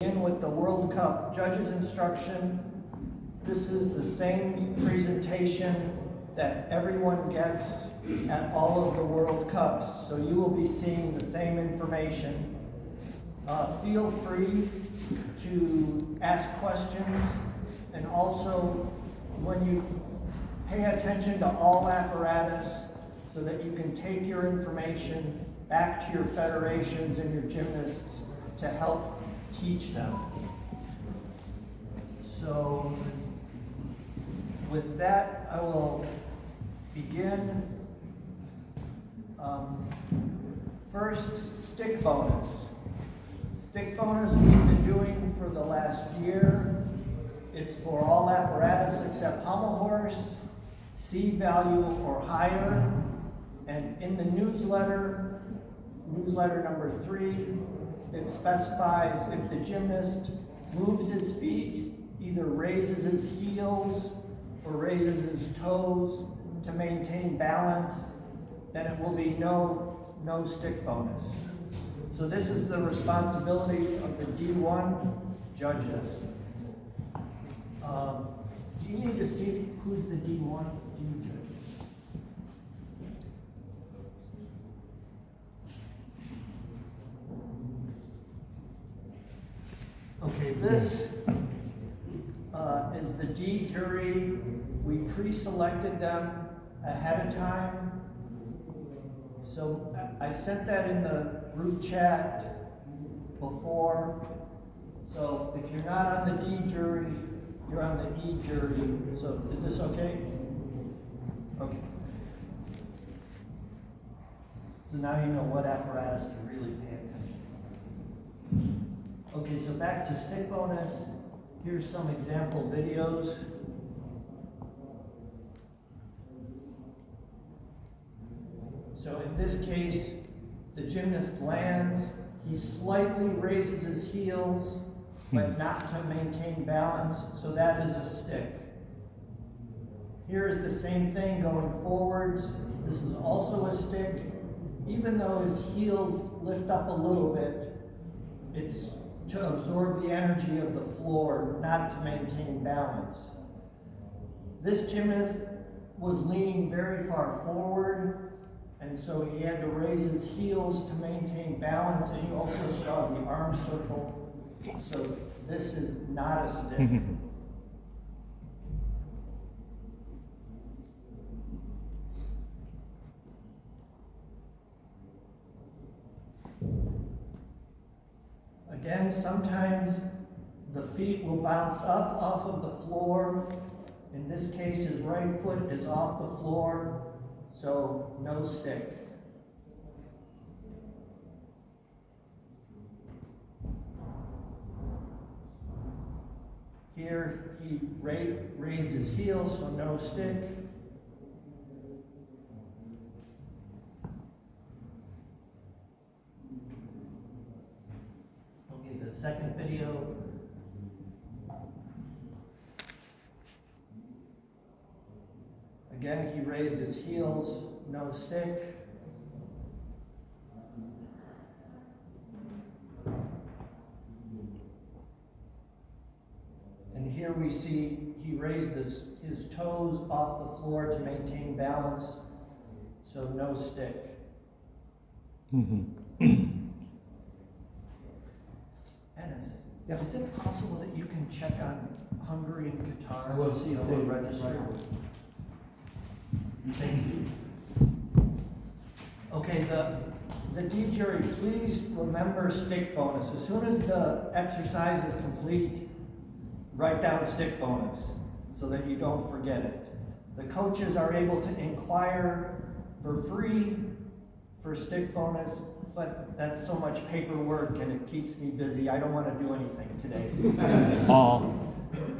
Begin with the World Cup judges instruction. This is the same presentation that everyone gets at all of the World Cups, so you will be seeing the same information. Feel free to ask questions, and also when you pay attention to all apparatus so that you can take your information back to your federations and your gymnasts to help teach them. So with that, I will begin. First, stick bonus. Stick bonus we've been doing for the last year. It's for all apparatus except pommel horse, C value or higher. And in the newsletter number 3, it specifies if the gymnast moves his feet, either raises his heels or raises his toes to maintain balance, then it will be no stick bonus. So this is the responsibility of the D1 judges. Do you need to see who's the D1 judges? Okay, this is the D jury. We pre-selected them ahead of time. So I sent that in the group chat before. So if you're not on the D jury, you're on the E jury. So is this okay? Okay. So now you know what apparatus to really pay attention to. Okay, so back to stick bonus. Here's some example videos. So in this case, the gymnast lands, he slightly raises his heels, but not to maintain balance, so that is a stick. Here is the same thing going forwards. This is also a stick. Even though his heels lift up a little bit, it's to absorb the energy of the floor, not to maintain balance. This gymnast was leaning very far forward, and so he had to raise his heels to maintain balance, and you also saw the arm circle. So this is not a stick. Again, sometimes the feet will bounce up off of the floor. In this case, his right foot is off the floor, so no stick. Here, he raised his heels, so no stick. Okay, the second video. Again, he raised his heels, no stick. And here we see he raised his toes off the floor to maintain balance, so no stick. Ennis, Yep. Is it possible that you can check on Hungary and Qatar to see if they register? Thank you. Okay, the D jury, please remember stick bonus. As soon as the exercise is complete, write down stick bonus so that you don't forget it. The coaches are able to inquire for free for stick bonus, but that's so much paperwork and it keeps me busy. I don't want to do anything today.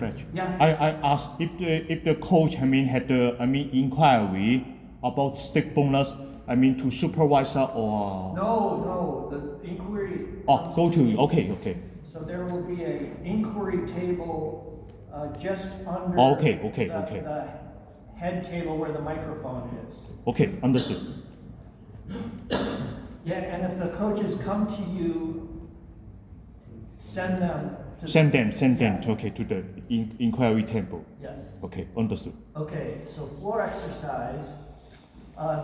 Rich. Yeah. I asked if the coach had inquiry about stick bonus to supervisor or No, the inquiry. go to you. Okay. So there will be an inquiry table just under Okay. the head table where the microphone is. Okay, understood. Yeah, and if the coaches come to you send them to Send them Yeah. to the inquiry table. Yes. Okay, understood. Okay, so floor exercise.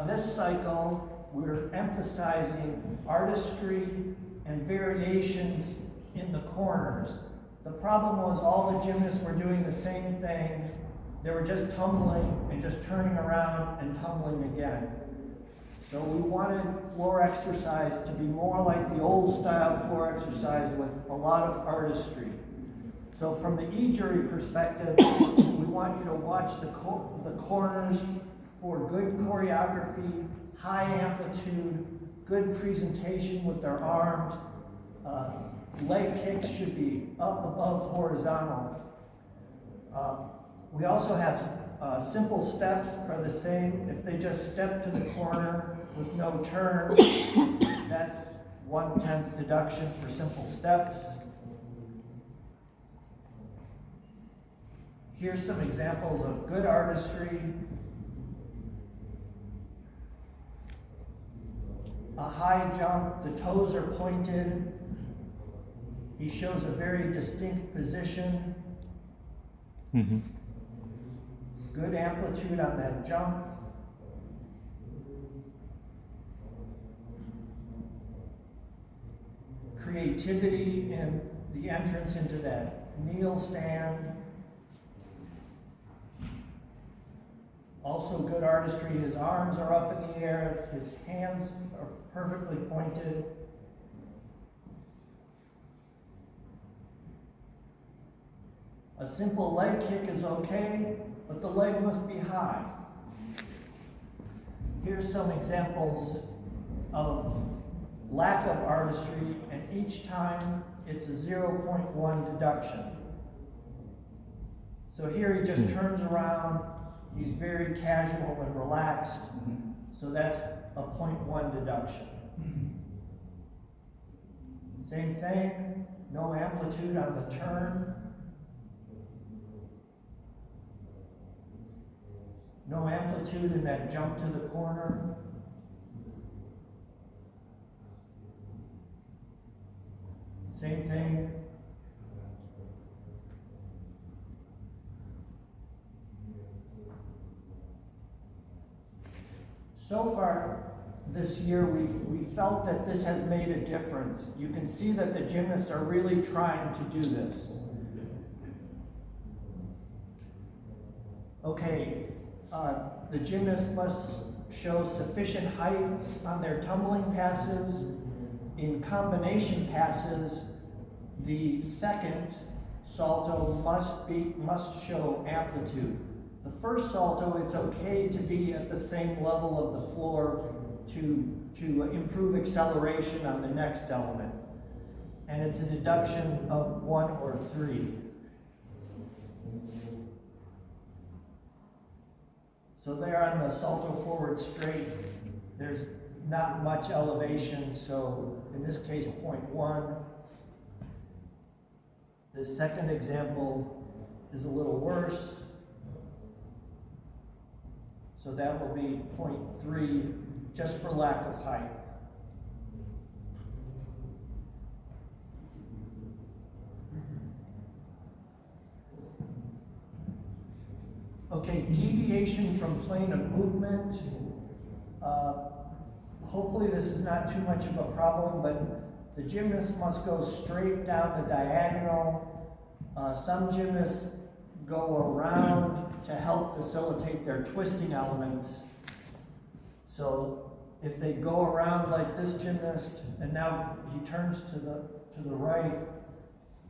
This cycle, we're emphasizing artistry and variations in the corners. The problem was all the gymnasts were doing the same thing. They were just tumbling and just turning around and tumbling again. So we wanted floor exercise to be more like the old style floor exercise with a lot of artistry. So from the e-jury perspective, we want you to watch the corners for good choreography, high amplitude, good presentation with their arms. Leg kicks should be up above horizontal. We also have simple steps are the same. If they just step to the corner with no turn, that's 1/10 deduction for simple steps. Here's some examples of good artistry. A high jump, the toes are pointed. He shows a very distinct position. Mm-hmm. Good amplitude on that jump. Creativity in the entrance into that kneel stand. Also good artistry, his arms are up in the air, his hands are perfectly pointed. A simple leg kick is okay, but the leg must be high. Here's some examples of lack of artistry, and each time it's a 0.1 deduction. So here he just turns around, he's very casual and relaxed, so that's a 0.1 deduction. Same thing, no amplitude on the turn. No amplitude in that jump to the corner. Same thing. So far this year, we felt that this has made a difference. You can see that the gymnasts are really trying to do this. Okay, the gymnast must show sufficient height on their tumbling passes. In combination passes, the second salto must show amplitude. The first salto, it's okay to be at the same level of the floor to improve acceleration on the next element. And it's a deduction of 1 or 3. So there on the salto forward straight, there's not much elevation, so in this case 0.1. The second example is a little worse. So that will be 0.3 just for lack of height. Okay, deviation from plane of movement. Hopefully this is not too much of a problem, but the gymnast must go straight down the diagonal. Some gymnasts go around to help facilitate their twisting elements. So if they go around like this gymnast, and now he turns to the right,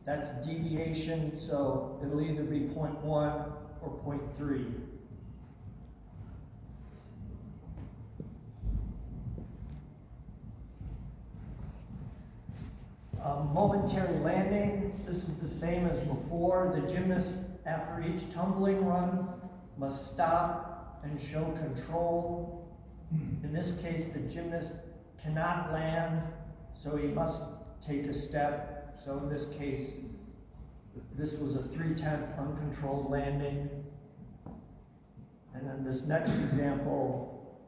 that's deviation, so it'll either be 0.1 or 0.3. Momentary landing, this is the same as before. The gymnast, after each tumbling run, must stop and show control. In this case, the gymnast cannot land, so he must take a step. So in this case, this was a 3/10 uncontrolled landing. And then this next example,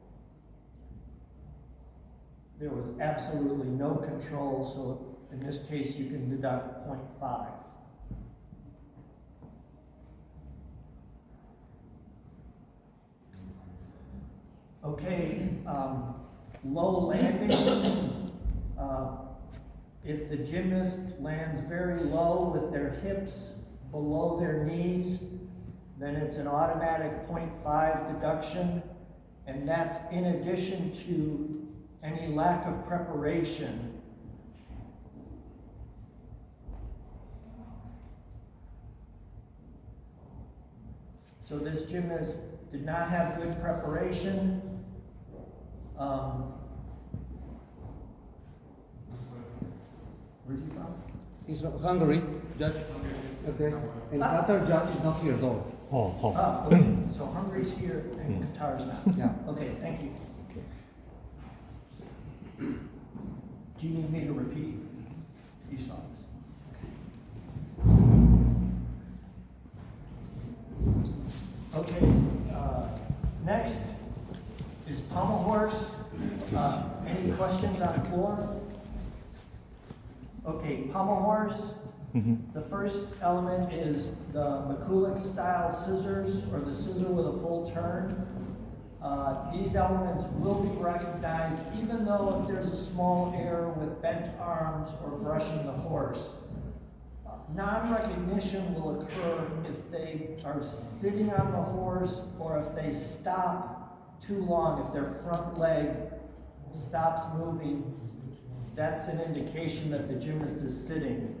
there was absolutely no control, so in this case, you can deduct 0.5. Okay, low landing. If the gymnast lands very low with their hips below their knees, then it's an automatic 0.5 deduction, and that's in addition to any lack of preparation. So this gymnast did not have good preparation. Where's he from? He's from Hungary, Judge. Okay. And Qatar judge is not here though. Ah, okay. So Hungary's here and Qatar's not. Yeah. Okay, thank you. Do you need me to repeat these songs? Okay, next is pommel horse. Any questions on the floor? Okay, pommel horse. The first element is the McCulloch style scissors, or the scissor with a full turn. These elements will be recognized even though if there's a small error with bent arms or brushing the horse. Non-recognition will occur if they are sitting on the horse or if they stop too long, if their front leg stops moving. That's an indication that the gymnast is sitting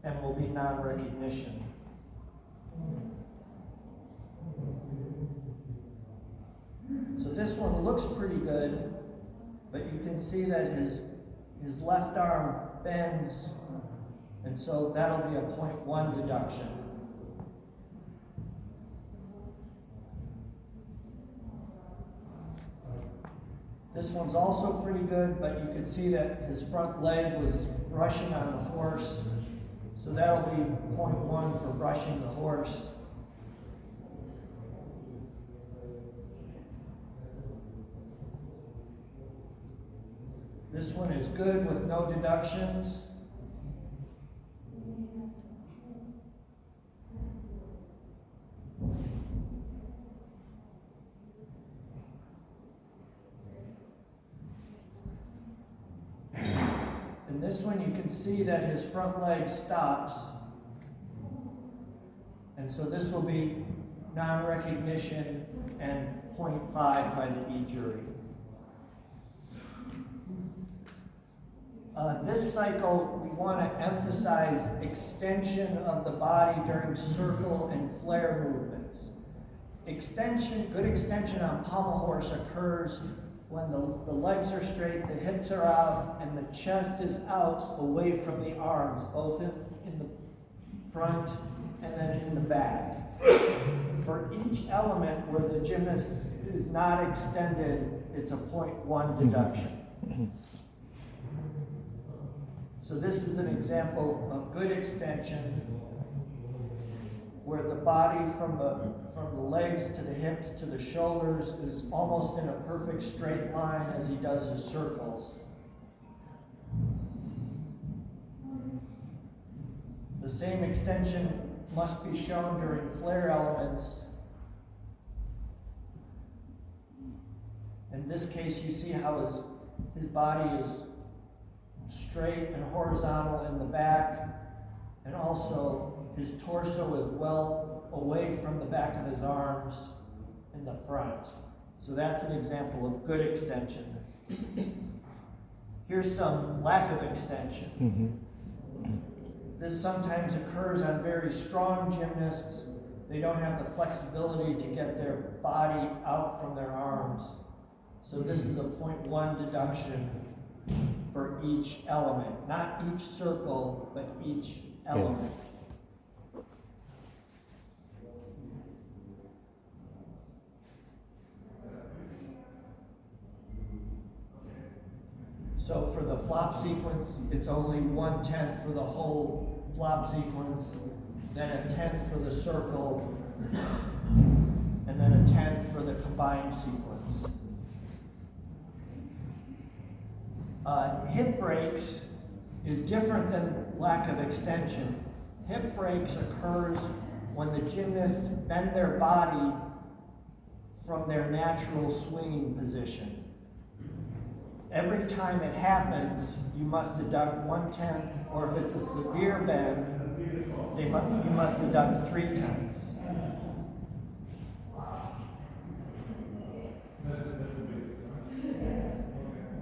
and will be non-recognition. So this one looks pretty good, but you can see that his left arm bends, and so that'll be a 0.1 deduction. This one's also pretty good, but you can see that his front leg was brushing on the horse, so that'll be 0.1 for brushing the horse. This one is good with no deductions. In this one, you can see that his front leg stops. And so this will be non-recognition and 0.5 by the E-jury. This cycle, we want to emphasize extension of the body during circle and flare movements. Good extension on pommel horse occurs when the legs are straight, the hips are out, and the chest is out away from the arms, both in the front and then in the back. For each element where the gymnast is not extended, it's a 0.1 deduction. So this is an example of good extension where the body from the legs to the hips to the shoulders is almost in a perfect straight line as he does his circles. The same extension must be shown during flare elements. In this case, you see how his body is straight and horizontal in the back, and also his torso is well away from the back of his arms in the front. So that's an example of good extension. Here's some lack of extension. This sometimes occurs on very strong gymnasts. They don't have the flexibility to get their body out from their arms. So this is a 0.1 deduction for each element, not each circle, but each element. So for the flop sequence, it's only 1/10 for the whole flop sequence, then a 10 for the circle, and then a 10 for the combined sequence. Hip breaks, is different than lack of extension. Hip breaks occurs when the gymnasts bend their body from their natural swinging position. Every time it happens, you must deduct 1/10, or if it's a severe bend, you must deduct 3/10.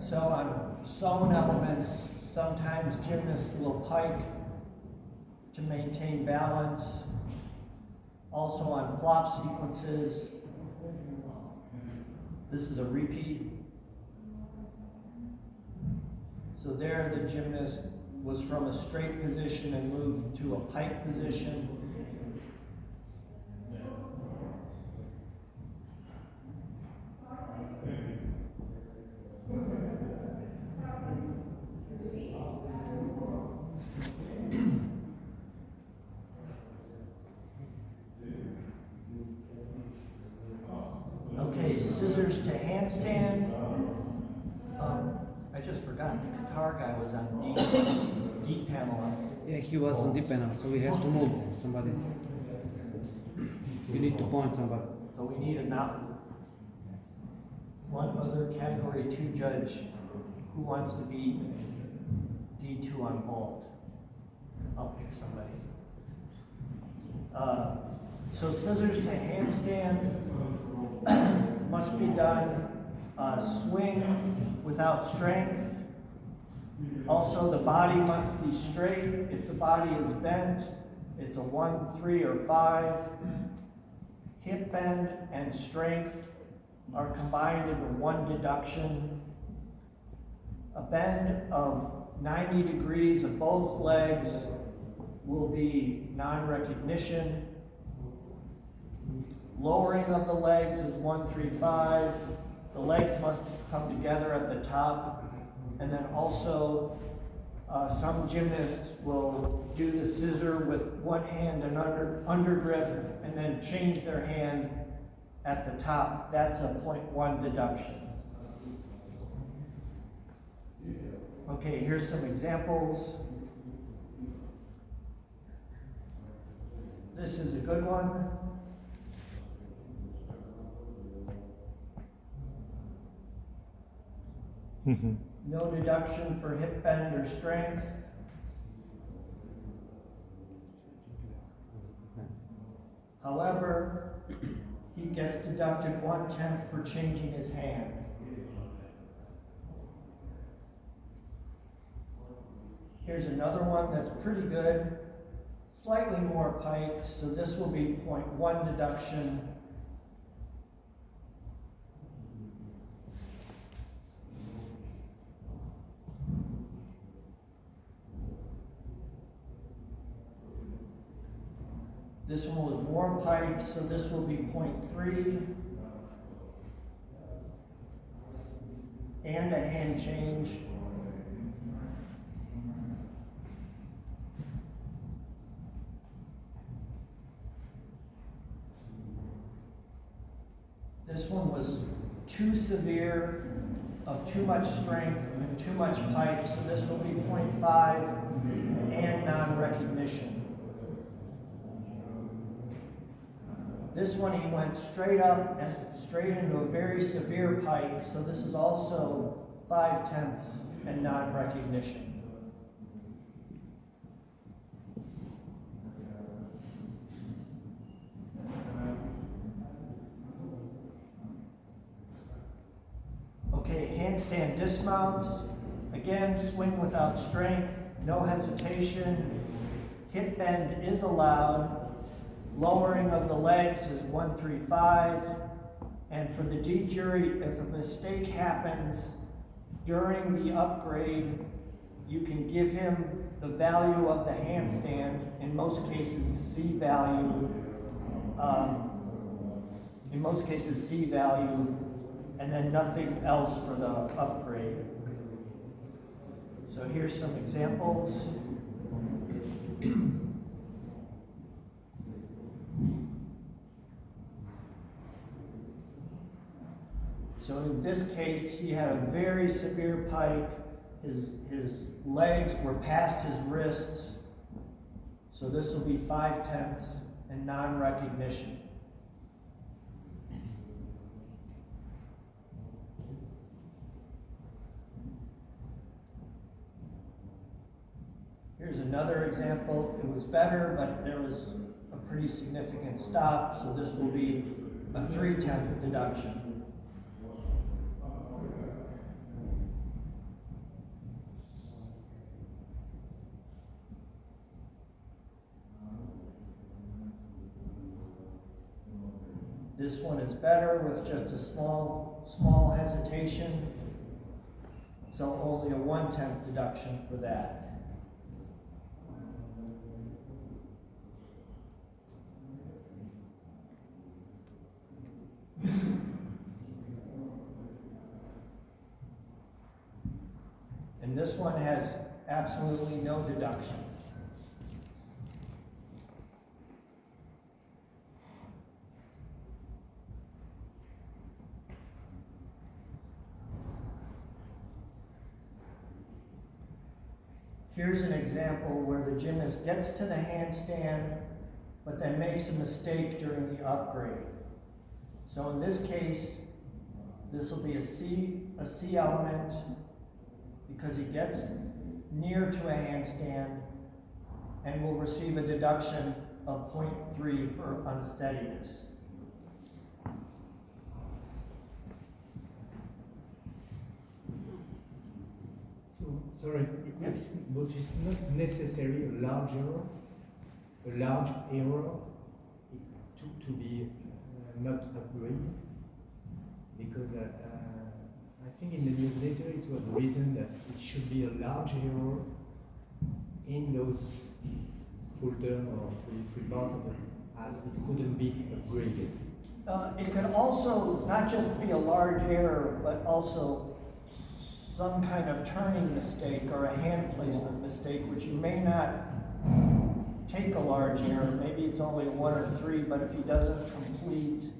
So on sewn elements, sometimes gymnasts will pike to maintain balance. Also on flop sequences, this is a repeat. So there the gymnast was from a straight position and moved to a pike position. Okay, scissors to handstand. I just forgot, the guitar guy was on D panel. Yeah, he was on the panel, so we have to move somebody. We need to point somebody. So we need one other category 2 judge who wants to be D2 on vault. I'll pick somebody. So scissors to handstand must be done swing without strength. Also, the body must be straight. If the body is bent, it's a 1, 3, or 5. Hip bend and strength are combined into one deduction. A bend of 90 degrees of both legs will be non-recognition. Lowering of the legs is 1, 3, 5. The legs must come together at the top. And then also, some gymnasts will do the scissor with one hand and under grip, and then change their hand at the top. That's a 0.1 deduction. Okay, here's some examples. This is a good one. No deduction for hip bend or strength. However, he gets deducted 1/10 for changing his hand. Here's another one that's pretty good. Slightly more pike, so this will be 0.1 deduction. This one was more pike, so this will be 0.3. And a hand change. This one was too severe, of too much strength and too much pike, so this will be 0.5 and non-recognition. This one he went straight up and straight into a very severe pike, so this is also 5/10 and non-recognition. Okay, handstand dismounts. Again, swing without strength, no hesitation. Hip bend is allowed. Lowering of the legs is 1, 3, 5. And for the D jury, if a mistake happens during the upgrade, you can give him the value of the handstand, in most cases C value, and then nothing else for the upgrade. So here's some examples. So in this case, he had a very severe pike, his legs were past his wrists, so this will be 5/10 and non-recognition. Here's another example. It was better, but there was a pretty significant stop, so this will be a 3/10 deduction. This one is better with just a small hesitation, so only a 1/10 deduction for that. And this one has absolutely no deduction. Here's an example where the gymnast gets to the handstand, but then makes a mistake during the upgrade. So in this case, this will be a C element because he gets near to a handstand and will receive a deduction of 0.3 for unsteadiness. Sorry, it's, but it's not necessarily a large error to be not upgraded, because I think in the newsletter it was written that it should be a large error in those full term or free part of it, as it couldn't be upgraded. It could also not just be a large error, but also some kind of turning mistake or a hand placement mistake, which you may not take a large error. Maybe it's only a 1 or 3, but if he doesn't complete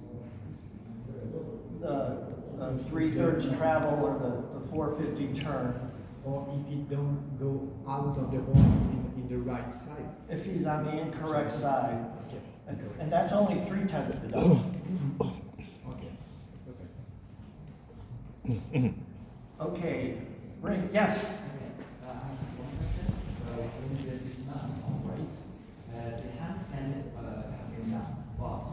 the 3/3 travel or the 450 turn, Or if it don't go out of the horse in the right side. if he's on the incorrect side, Okay. and that's only 3/10 deduction. Okay. Okay. Okay, ring, yes. I have one question. When the dismount operates, the handstand is coming down, but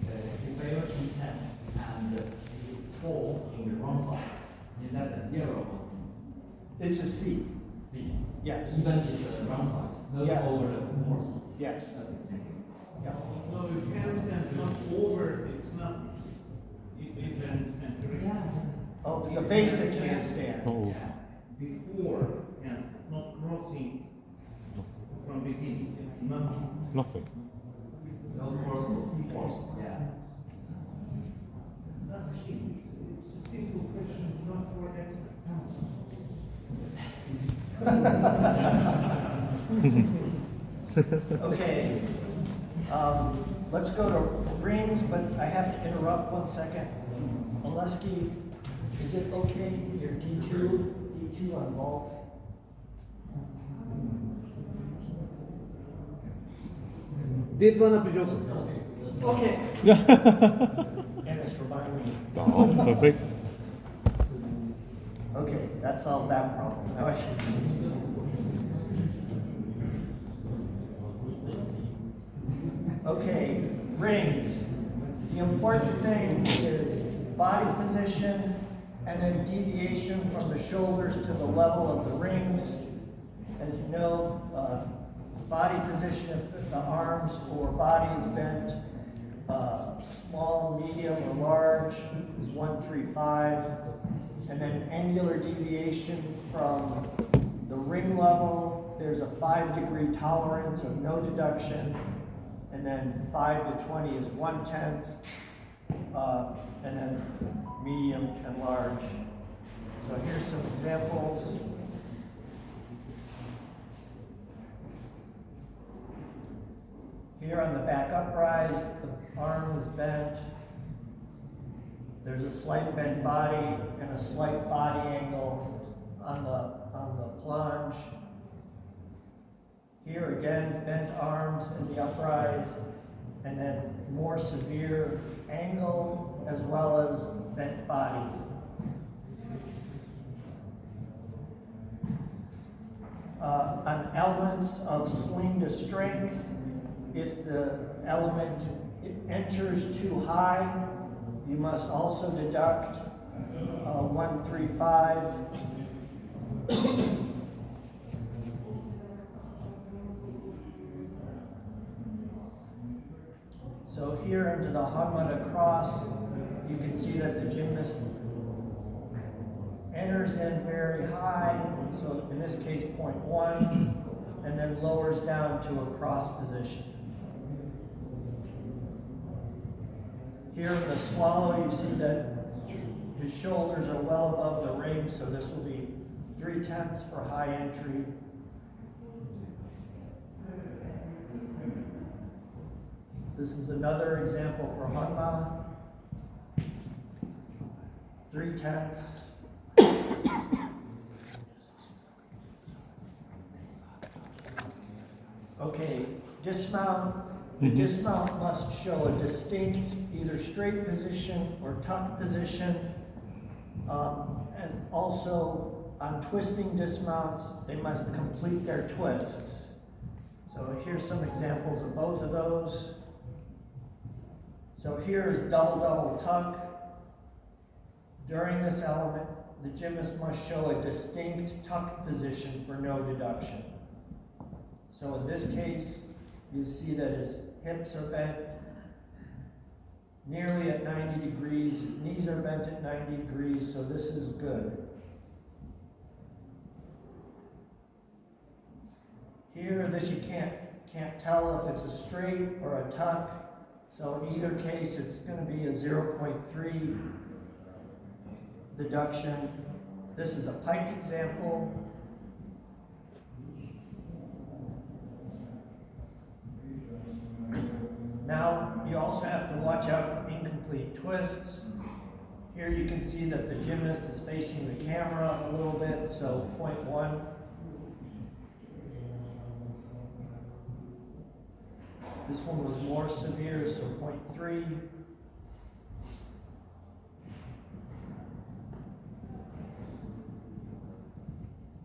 if you fail E10 and you fall in the wrong side, is that a 0 or It's a C, C? yes, Even if it's the wrong side, not Yes. over the horse. yes. Okay, thank you. Yeah. No, you can't stand not over, it's not, if handstand, correct? Yeah. Oh, it's a basic handstand. Oh. Before handstand, not crossing from beginning, it's not. Nothing. No horse, yes. That's key, it's a simple question, not for expert. Okay, let's go to rings, but I have to interrupt 1 second. Oleski, is it okay, your D2 on vault? D1 yapacağım. Okay. Dennis, remind me. Oh, perfect. Okay, that solved that problem. Now I should use this. Okay, rings. The important thing is body position and then deviation from the shoulders to the level of the rings. As you know, body position, if the arms or body is bent, small, medium, or large is 135. And then angular deviation from the ring level, there's a 5-degree tolerance of no deduction. And then 5 to 20 is 1/10. And then medium and large. So here's some examples. Here on the back uprise, the arm is bent. There's a slight bent body and a slight body angle on plunge. Here again, bent arms in the uprise, and then more severe angle as well as bent body. On elements of swing to strength, if the element enters too high, you must also deduct 1, 3, 5. So here into the Hanma cross, you can see that the gymnast enters in very high, so in this case 0.1, and then lowers down to a cross position. Here in the swallow, you see that his shoulders are well above the ring, so this will be 3/10 for high entry. This is another example for Hanma. 3/10. Okay, dismount. The dismount must show a distinct either straight position or tucked position. And also on twisting dismounts, they must complete their twists. So here's some examples of both of those. So here is double tuck. During this element, the gymnast must show a distinct tuck position for no deduction. So in this case, you see that his hips are bent nearly at 90 degrees, his knees are bent at 90 degrees, so this is good. Here, this you can't tell if it's a straight or a tuck, so in either case, it's going to be a 0.3 deduction. This is a pike example. Now, you also have to watch out for incomplete twists. Here you can see that the gymnast is facing the camera a little bit, so 0.1. This one was more severe, so 0.3.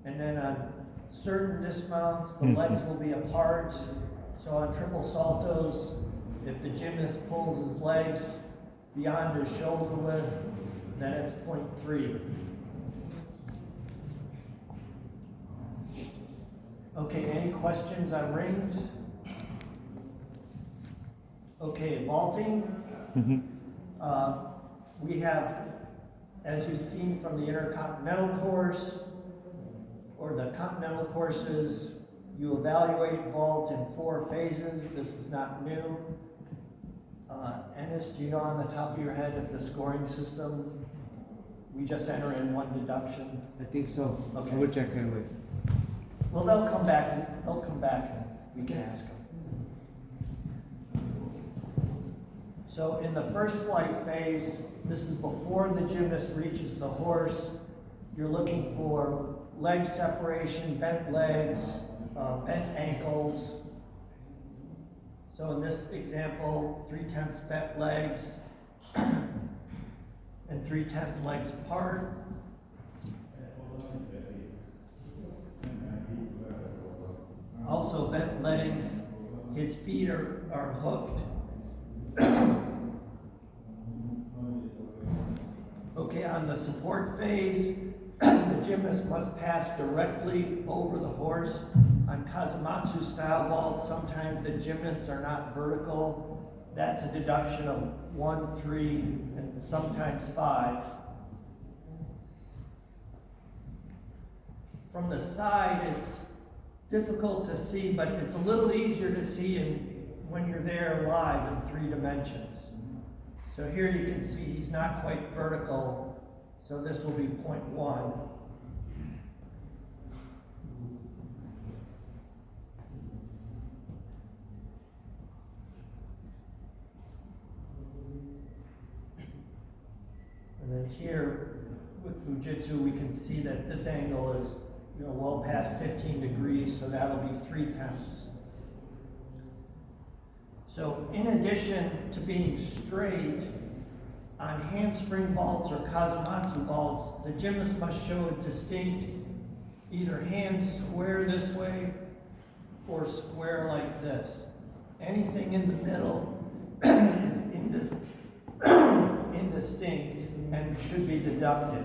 And then on certain dismounts, the legs will be apart. So on triple saltos, if the gymnast pulls his legs beyond his shoulder width, then it's 0.3. Okay, any questions on rings? Okay, vaulting. We have, as you've seen from the Intercontinental course, or the Continental courses, you evaluate vault in 4 phases. This is not new. Ennis, do you know on the top of your head if the scoring system, we just enter in 1 deduction? I think so. Okay. I will check anyway. Well, they'll come back and we can ask them. So in the first flight phase, this is before the gymnast reaches the horse. You're looking for leg separation, bent legs, bent ankles. So in this example, 3/10 bent legs and 3/10 legs apart. Also bent legs, his feet are hooked. Okay, on the support phase, the gymnast must pass directly over the horse. On Kazumatsu style vaults, sometimes the gymnasts are not vertical. That's a deduction of 1, 3, and sometimes 5. From the side, it's difficult to see, but it's a little easier to see when you're there live in 3 dimensions. So here you can see he's not quite vertical, so this will be 0.1. And then here with Fujitsu, we can see that this angle is well past 15 degrees, so that'll be 3/10. So in addition to being straight, on handspring vaults or kazamatsu vaults, the gymnast must show a distinct either hand square this way or square like this. Anything in the middle is indistinct and should be deducted.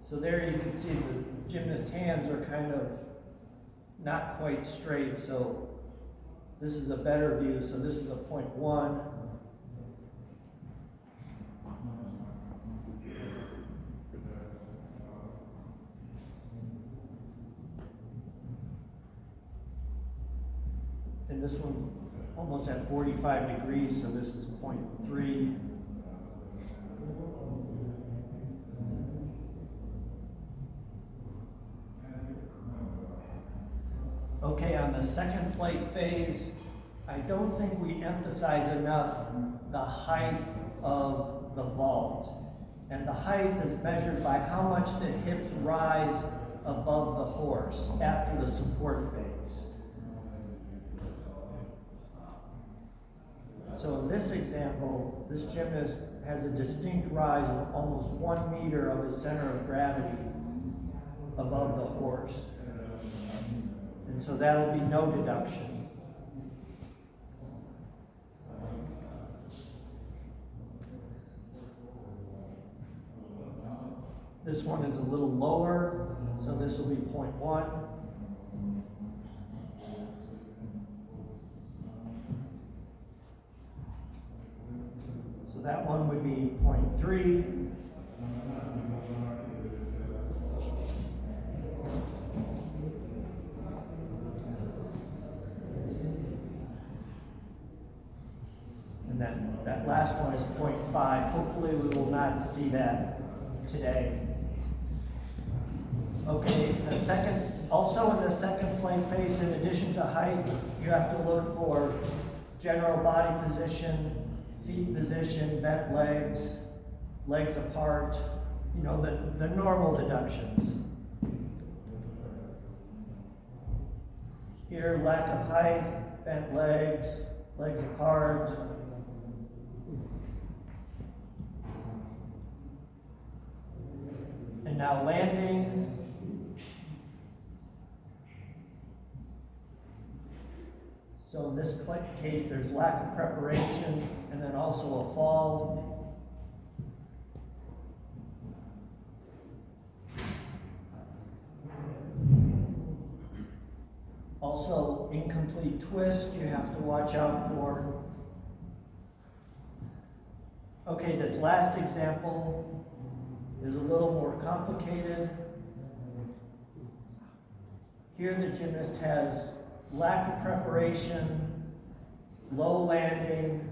So there you can see the gymnast's hands are kind of not quite straight, so this is a better view. So this is a 0.1. And this one almost at 45 degrees, so this is 0.3. Okay, on the second flight phase, I don't think we emphasize enough the height of the vault. And the height is measured by how much the hips rise above the horse after the support phase. So in this example, this gymnast has a distinct rise of almost 1 meter of his center of gravity above the horse. And so that'll be no deduction. This one is a little lower, so this will be 0.1. So that one would be 0.3. And then that last one is 0.5. Hopefully we will not see that today. Okay, also in the second flight phase, in addition to height, you have to look for general body position, feet position, bent legs, legs apart, the normal deductions. Here, lack of height, bent legs, legs apart. And now landing. So in this case, there's lack of preparation and then also a fall. Also, incomplete twist you have to watch out for. Okay, this last example is a little more complicated. Here the gymnast has lack of preparation, low landing,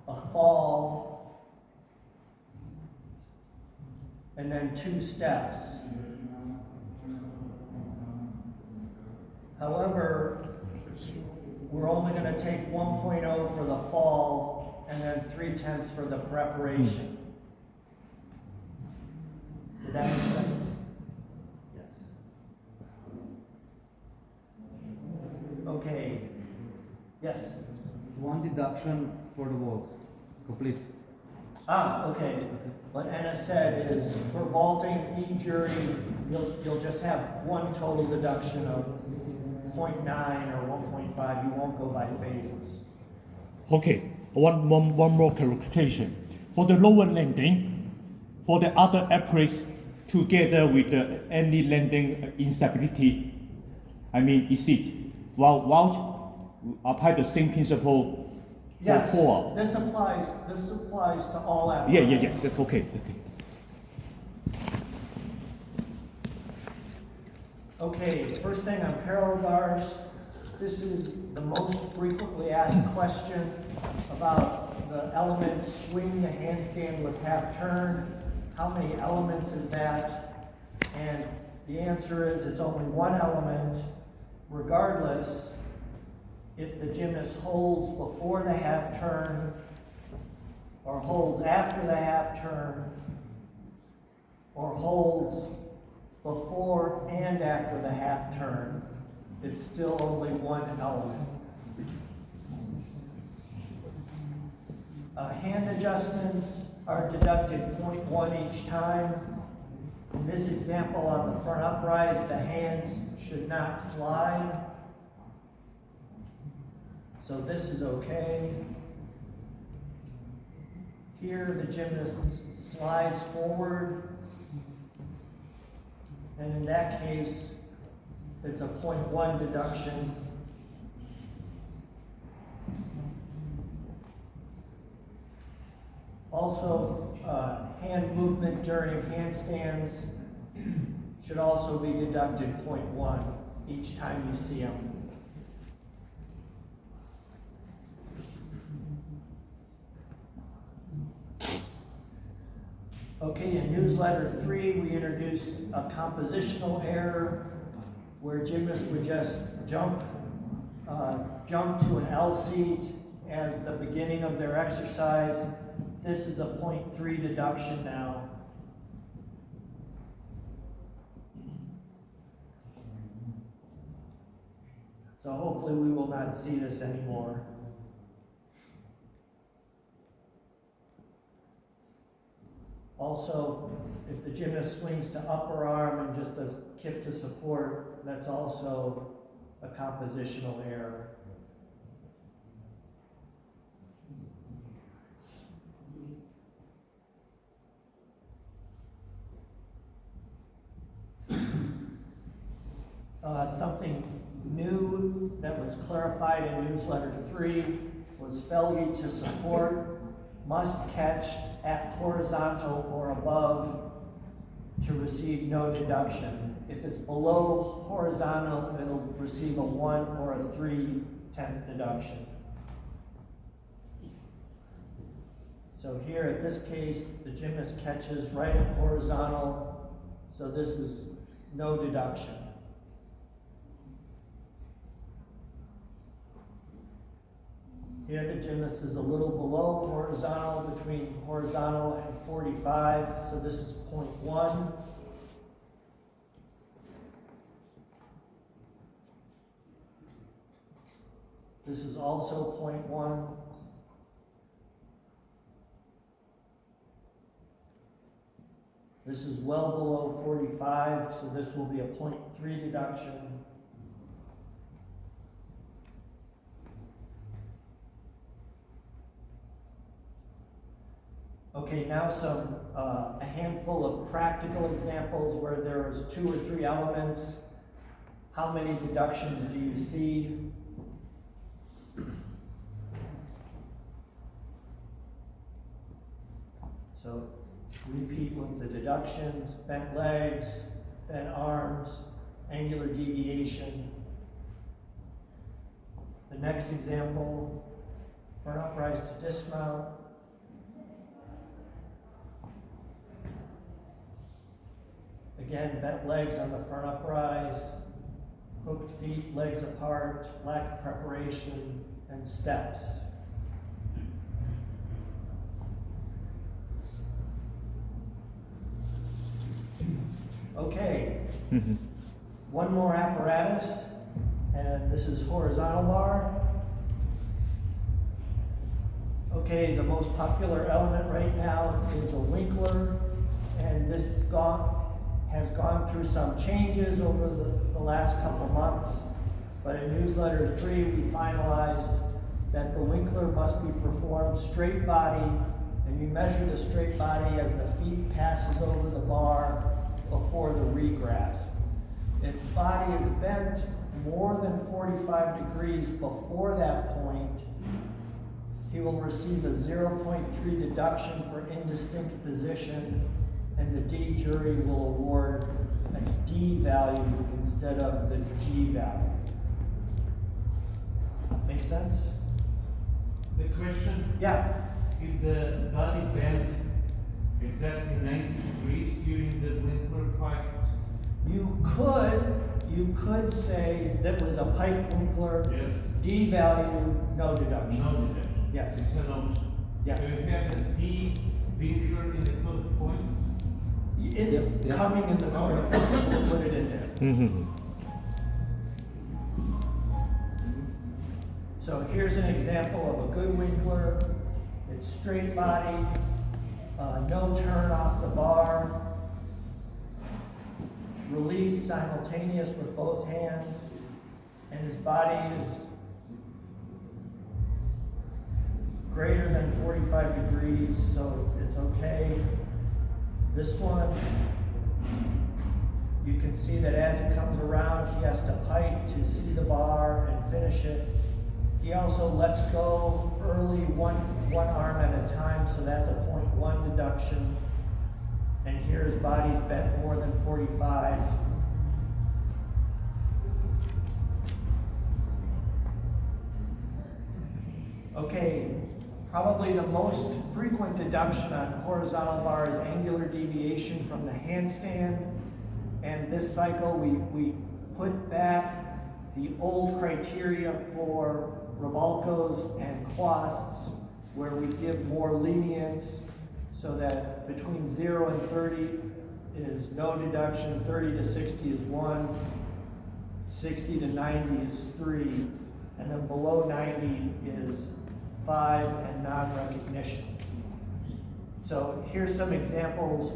a fall, and then 2 steps. However, we're only going to take 1.0 for the fall and then 3/10 for the preparation. Did that make sense? Yes. Okay. Yes. One deduction for the vault. Complete. Okay. What Anna said is for vaulting E-jury, you'll just have one total deduction of 0.9 or 1.5. You won't go by phases. Okay, one more clarification. For the lower landing, for the other apparatus together with any landing instability, is it vault apply the same principle for Yes, four? this applies to all apparatus. Yeah, that's okay. Okay, first thing on parallel bars, this is the most frequently asked question about the element swing the handstand with half turn. How many elements is that? And the answer is it's only one element. Regardless, if the gymnast holds before the half turn or holds after the half turn or holds before and after the half turn, it's still only one element. Hand adjustments are deducted 0.1 each time. In this example on the front uprise, the hands should not slide. So this is okay. Here the gymnast slides forward. And in that case, it's a 0.1 deduction. Also, hand movement during handstands should also be deducted 0.1 each time you see them. Okay, in newsletter 3, we introduced a compositional error where gymnasts would just jump to an L seat as the beginning of their exercise. This is a 0.3 deduction now. So hopefully we will not see this anymore. Also, if the gymnast swings to upper arm and just does kip to support, that's also a compositional error. Something new that was clarified in newsletter 3 was failure to support must catch at horizontal or above to receive no deduction. If it's below horizontal, it'll receive a 1 or a 3/10 deduction. So here at this case, the gymnast catches right at horizontal, so this is no deduction. Here the gymnast is a little below horizontal, between horizontal and 45, so this is 0.1. This is also 0.1. This is well below 45, so this will be a 0.3 deduction. Okay, now a handful of practical examples where there's 2 or 3 elements. How many deductions do you see? So repeat with the deductions: bent legs, bent arms, angular deviation. The next example, front uprise to dismount. Again, bent legs on the front uprise, hooked feet, legs apart, lack of preparation, and steps. Okay, one more apparatus, and this is horizontal bar. Okay, the most popular element right now is a Winkler, and this has gone through some changes over the last couple months, but in newsletter 3 we finalized that the Winkler must be performed straight body, and you measure the straight body as the feet passes over the bar before the regrasp. If the body is bent more than 45 degrees before that point, he will receive a 0.3 deduction for indistinct position, and the D jury will award a D value instead of the G value. Make sense? The question? Yeah. If the body bends exactly 90 degrees during the Winkler fight, You could say that was a pipe winkler, Yes. D value, no deduction. No deduction. Yes. It's an option. Yes. Do you have a D feature in the code point? It's Yeah. coming in the code, we'll put it in there. Mm-hmm. So here's an example of a good winkler. It's straight body, no turn off the bar, release simultaneous with both hands, and his body is greater than 45 degrees, so it's okay. This one, you can see that as it comes around, he has to pipe to see the bar and finish it. He also lets go early, one arm at a time, so that's a 0.1 deduction. And here his body's bent more than 45. Okay, probably the most frequent deduction on horizontal bar is angular deviation from the handstand. And this cycle, we put back the old criteria for Rebalcos and Quasts, where we give more lenience so that between 0 and 30 is no deduction, 30 to 60 is 1, 60 to 90 is 3, and then below 90 is 5 and non-recognition. So here's some examples.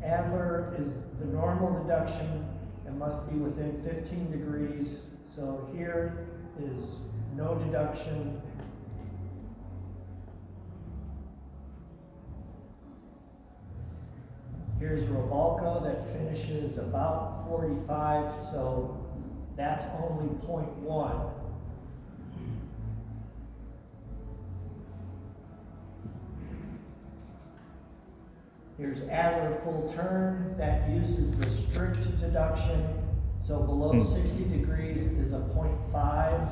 Adler is the normal deduction and must be within 15 degrees. So here is no deduction. Here's Rebalco that finishes about 45, so that's only 0.1. Here's Adler full turn that uses the strict deduction. So below 60 degrees is a 0.5.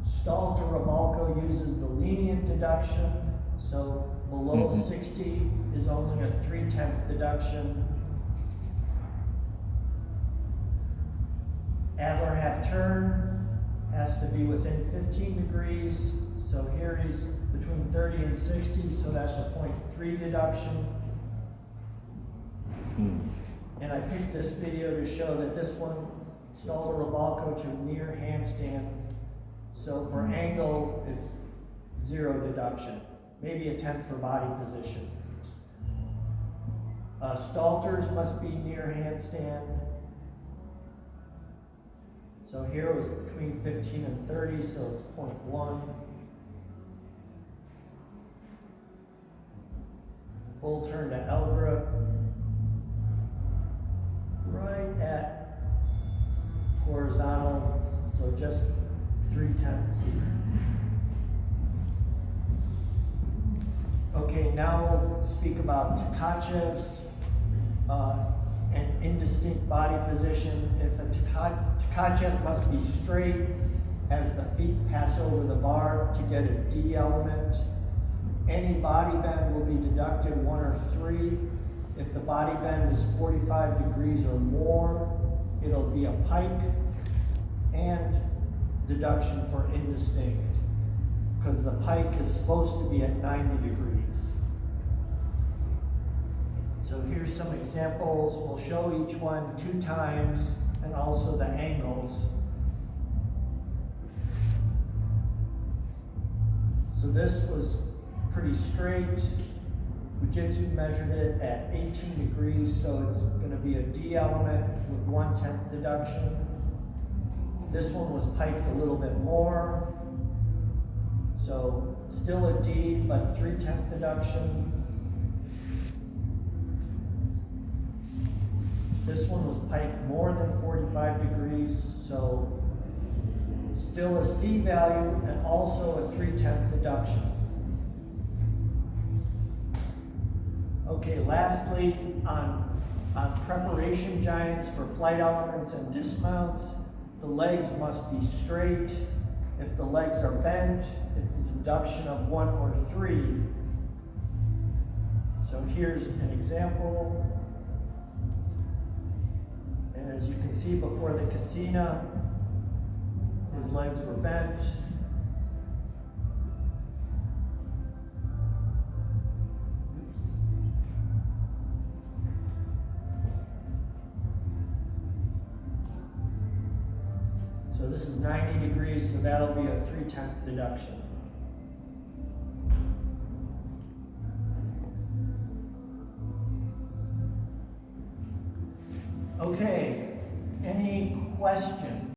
Stalter Rebalco uses the lenient deduction. So below 60 is only a 3/10 deduction. Adler half turn has to be within 15 degrees. So here he's between 30 and 60, so that's a 0.3 deduction. And I picked this video to show that this one stalled a Rebalco to near handstand. So for angle, it's 0 deduction, maybe a 10 for body position. Stalters must be near handstand. So here it was between 15 and 30, so it's 0.1. Full turn to Elgra, right at horizontal, so just 3/10. Okay, now we'll speak about Tkachev's an indistinct body position. If a Tkachev must be straight as the feet pass over the bar to get a D element. Any body bend will be deducted 1 or 3. If the body bend is 45 degrees or more, it'll be a pike and deduction for indistinct, because the pike is supposed to be at 90 degrees. So here's some examples. We'll show each one 2 times and also the angles. So this was pretty straight. Fujitsu measured it at 18 degrees, so it's going to be a D element with 1/10 deduction. This one was piked a little bit more, so still a D, but 3/10 deduction. This one was piked more than 45 degrees, so still a C value and also a 3/10 deduction. Okay, lastly, on preparation giants for flight elements and dismounts, the legs must be straight. If the legs are bent, it's a deduction of 1 or 3. So here's an example. And as you can see before the casino, his legs were bent. Oops. So this is 90 degrees, so that'll be a 3/10 deduction. Okay, any question?